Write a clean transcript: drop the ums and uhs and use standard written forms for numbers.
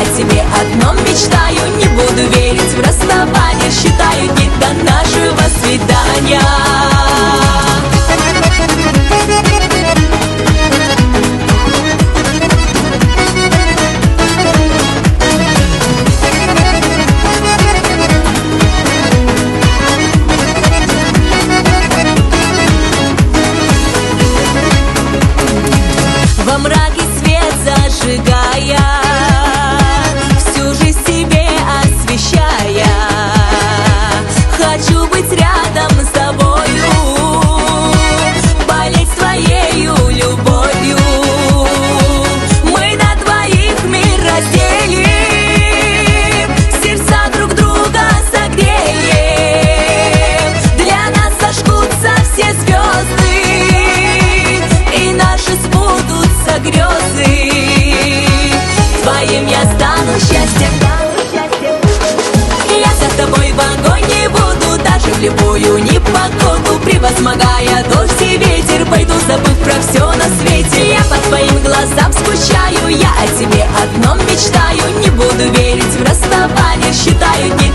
о тебе одном мечтаю. Не буду верить в расставание, считаю дни до нашего свидания. Во мраке свет зажигая, всю жизнь себе освещая, хочу быть рядом с тобою, болеть твоею любовью. Мы на двоих мир разделим, сердца друг друга согреем. Для нас зажгутся все звезды, и наши сбудутся грезы. Твоим я стану счастьем. Я за тобой в огонь не буду, даже в любую непогоду. Превозмогая дождь и ветер, пойду, забыв про все на свете. Я по твоим глазам скучаю, я о тебе одном мечтаю. Не буду верить в расставание, считаю дни